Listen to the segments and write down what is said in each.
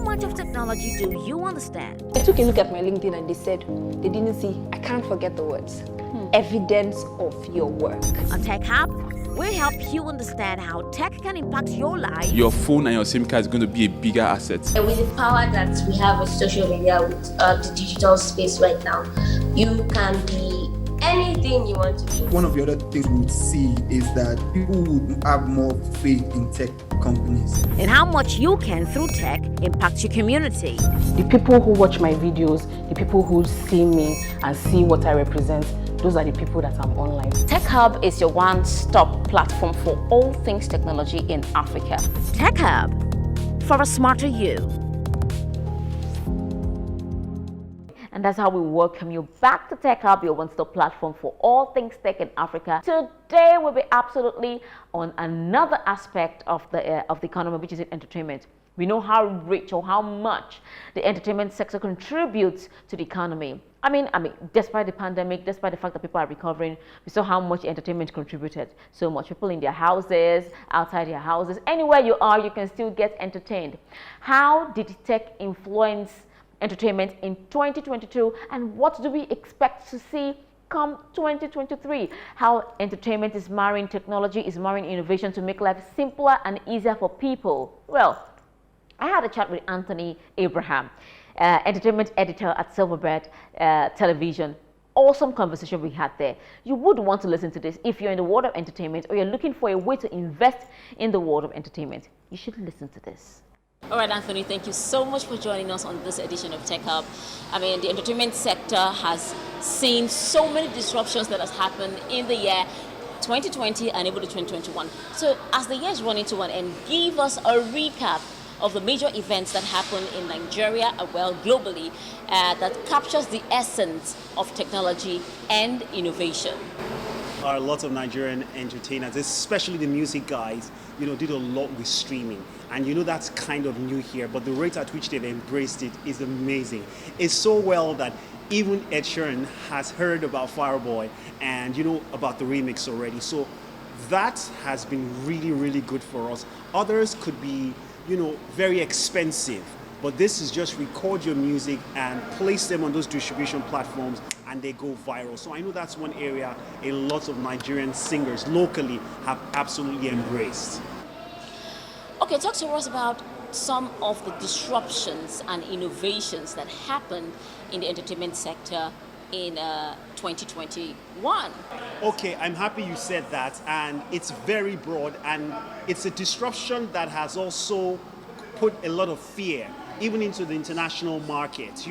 much of technology do you understand? I took a look at my LinkedIn and they said they didn't see, I can't forget the words, evidence of your work. On Tech Hub, we help you understand how tech can impact your life. Your phone and your SIM card is going to be a bigger asset. And with the power that we have with social media, with the digital space right now, you can be anything you want to be. One of the other things we would see is that people would have more faith in tech companies. And how much you can, through tech, impact your community. The people who watch my videos, the people who see me and see what I represent, those are the people that I'm online. Tech Hub is your one-stop platform for all things technology in Africa. Tech Hub, for a smarter you. And that's how we welcome you back to Tech Hub, your one-stop platform for all things tech in Africa. Today we'll be absolutely on another aspect of the economy, which is entertainment. We know how rich or how much the entertainment sector contributes to the economy. I mean, despite the pandemic, despite the fact that people are recovering, we saw how much entertainment contributed. So much people in their houses, outside their houses, anywhere you are, you can still get entertained. How did tech influence entertainment in 2022, and what do we expect to see come 2023? How entertainment is marrying technology, is marrying innovation to make life simpler and easier for people. Well, I had a chat with Anthony Abraham, entertainment editor at Silverbird Television. Awesome conversation we had there. You would want to listen to this if you're in the world of entertainment or you're looking for a way to invest in the world of entertainment. You should listen to this. All right, Anthony, thank you so much for joining us on this edition of Tech Hub. I mean, the entertainment sector has seen so many disruptions that has happened in the year 2020 and even 2021. So as the year is running to an end, give us a recap of the major events that happened in Nigeria, well, globally, that captures the essence of technology and innovation. A lot of Nigerian entertainers, especially the music guys, did a lot with streaming. And that's kind of new here, but the rate at which they've embraced it is amazing. It's so well that even Ed Sheeran has heard about Fireboy and about the remix already. So that has been really, really good for us. Others could be, very expensive, but this is just record your music and place them on those distribution platforms and they go viral. So I know that's one area a lot of Nigerian singers locally have absolutely embraced. Okay, talk to us about some of the disruptions and innovations that happened in the entertainment sector in 2021. Okay, I'm happy you said that, and it's very broad, and it's a disruption that has also put a lot of fear even into the international market.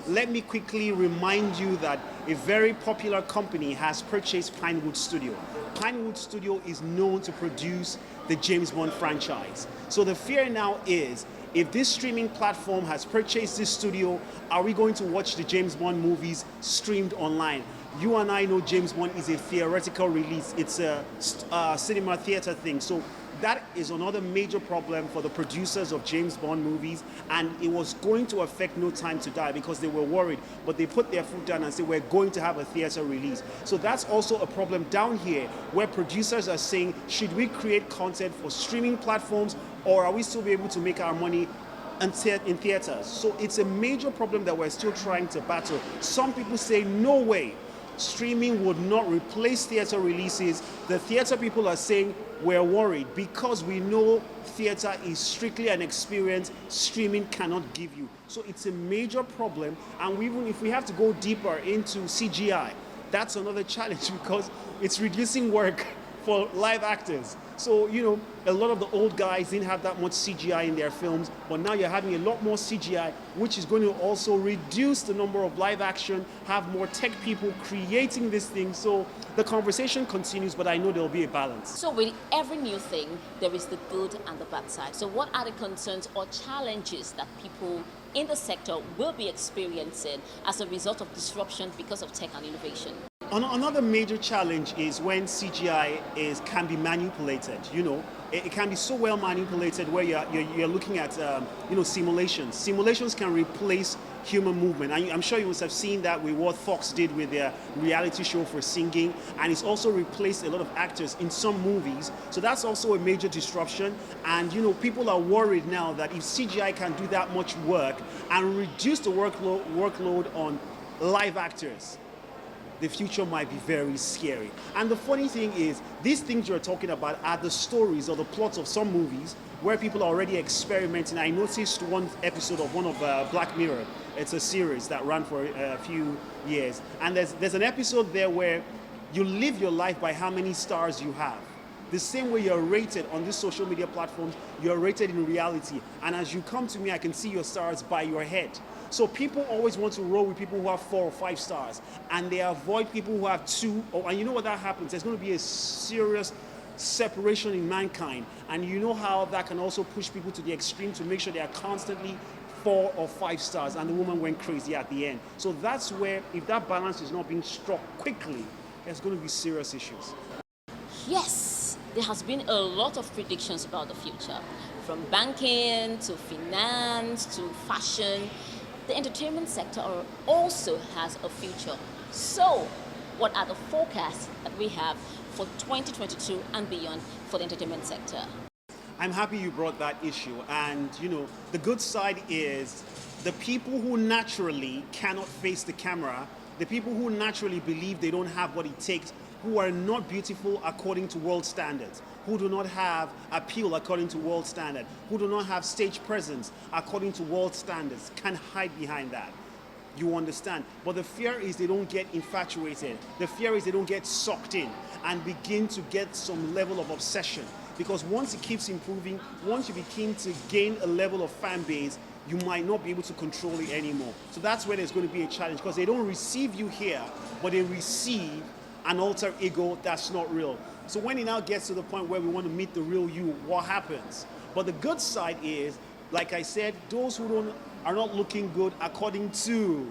Let me quickly remind you that a very popular company has purchased Pinewood Studio. Pinewood Studio is known to produce the James Bond franchise. So the fear now is, if this streaming platform has purchased this studio, are we going to watch the James Bond movies streamed online? You and I know James Bond is a theoretical release. It's a cinema theater thing. So that is another major problem for the producers of James Bond movies, and it was going to affect No Time to Die because they were worried, but they put their foot down and said, we're going to have a theater release. So that's also a problem down here where producers are saying, should we create content for streaming platforms, or are we still be able to make our money in theaters? So it's a major problem that we're still trying to battle. Some people say, no way. Streaming would not replace theater releases. The theater people are saying we're worried because we know theater is strictly an experience streaming cannot give you. So it's a major problem, and even if we have to go deeper into CGI, that's another challenge because it's reducing work for live actors. So, a lot of the old guys didn't have that much CGI in their films, but now you're having a lot more CGI, which is going to also reduce the number of live action, have more tech people creating this thing. So the conversation continues, but I know there'll be a balance. So with every new thing, there is the good and the bad side. So what are the concerns or challenges that people in the sector will be experiencing as a result of disruption because of tech and innovation? Another major challenge is when CGI can be manipulated. It can be so well manipulated where you're looking at simulations. Simulations can replace human movement. I'm sure you must have seen that with what Fox did with their reality show for singing, and it's also replaced a lot of actors in some movies. So that's also a major disruption. And people are worried now that if CGI can do that much work and reduce the workload on live actors, the future might be very scary. And the funny thing is, these things you're talking about are the stories or the plots of some movies where people are already experimenting. I noticed one episode of one of Black Mirror. It's a series that ran for a few years. And there's an episode there where you live your life by how many stars you have. The same way you're rated on these social media platforms, you're rated in reality. And as you come to me, I can see your stars by your head. So people always want to roll with people who have 4 or 5 stars, and they avoid people who have 2. And you know what that happens? There's going to be a serious separation in mankind. And you know how that can also push people to the extreme to make sure they are constantly 4 or 5 stars, and the woman went crazy at the end. So that's where, if that balance is not being struck quickly, there's going to be serious issues. Yes, there has been a lot of predictions about the future, from banking to finance to fashion. The entertainment sector also has a future. So, what are the forecasts that we have for 2022 and beyond for the entertainment sector? I'm happy you brought that issue. And, the good side is the people who naturally cannot face the camera, the people who naturally believe they don't have what it takes, who are not beautiful according to world standards, who do not have appeal according to world standards, who do not have stage presence according to world standards, can hide behind that. You understand? But the fear is they don't get infatuated. The fear is they don't get sucked in and begin to get some level of obsession. Because once it keeps improving, once you begin to gain a level of fan base, you might not be able to control it anymore. So that's where there's going to be a challenge, because they don't receive you here, but they receive an alter ego that's not real. So when it now gets to the point where we want to meet the real you, what happens? But the good side is, like I said, those who are not looking good according to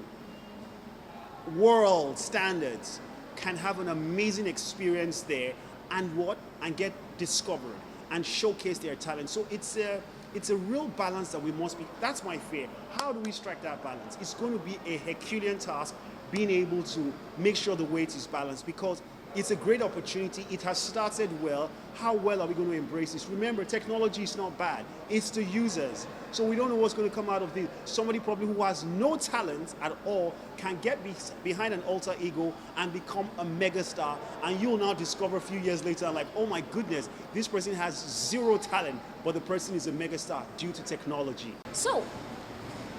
world standards can have an amazing experience there and get discovered and showcase their talent. So it's a real balance that we must be. That's my fear. How do we strike that balance? It's going to be a Herculean task, being able to make sure the weight is balanced, because it's a great opportunity. It has started well. How well are we going to embrace this? Remember, technology is not bad. It's the users. So we don't know what's going to come out of this. Somebody probably who has no talent at all can get behind an alter ego and become a megastar. And you'll now discover a few years later, like, oh my goodness, this person has 0 talent, but the person is a megastar due to technology. So,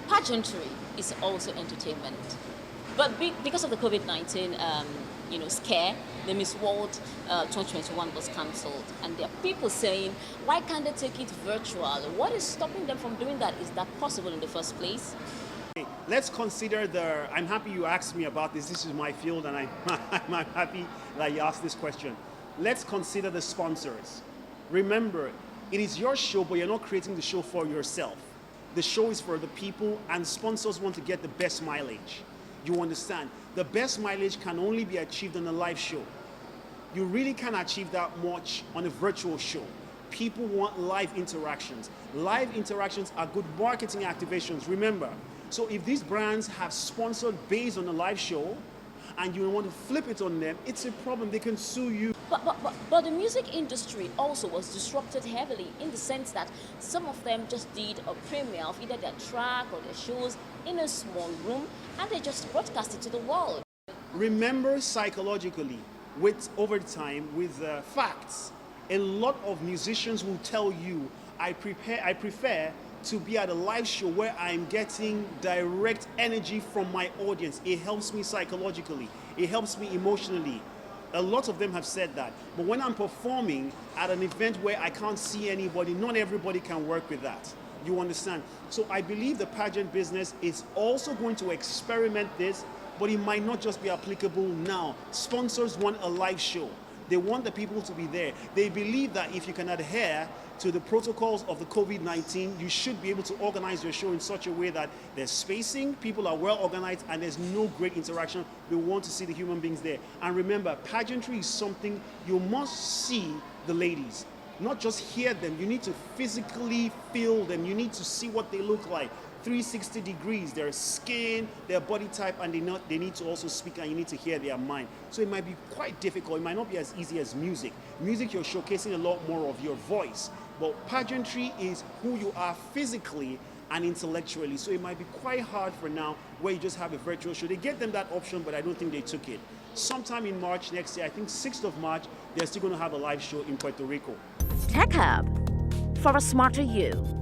pageantry is also entertainment. But because of the COVID-19 scare, the Miss World 2021 was cancelled. And there are people saying, why can't they take it virtual? What is stopping them from doing that? Is that possible in the first place? Let's consider I'm happy you asked me about this. This is my field, and I'm happy that you asked this question. Let's consider the sponsors. Remember, it is your show, but you're not creating the show for yourself. The show is for the people, and sponsors want to get the best mileage. You understand? The best mileage can only be achieved on a live show. You really can't achieve that much on a virtual show. People want live interactions. Live interactions are good marketing activations, remember. So if these brands have sponsored based on a live show, and you want to flip it on them, it's a problem. They can sue you. But the music industry also was disrupted heavily, in the sense that some of them just did a premiere of either their track or their shows in a small room, and they just broadcast it to the world. Remember, psychologically, over time, with facts, a lot of musicians will tell you, I prefer to be at a live show where I'm getting direct energy from my audience. It helps me psychologically. It helps me emotionally. A lot of them have said that. But when I'm performing at an event where I can't see anybody, not everybody can work with that. You understand? So I believe the pageant business is also going to experiment this, but it might not just be applicable now. Sponsors want a live show. They want the people to be there. They believe that if you can adhere to the protocols of the COVID-19, you should be able to organize your show in such a way that there's spacing, people are well organized, and there's no great interaction. We want to see the human beings there. And remember, pageantry is something you must see the ladies. Not just hear them, you need to physically feel them. You need to see what they look like. 360 degrees, their skin, their body type, and they need to also speak, and you need to hear their mind. So it might be quite difficult. It might not be as easy as music. Music, you're showcasing a lot more of your voice. But pageantry is who you are physically and intellectually. So it might be quite hard for now, where you just have a virtual show. They gave them that option, but I don't think they took it. Sometime in March next year, I think 6th of March, they're still going to have a live show in Puerto Rico. Tech Hub, for a smarter you.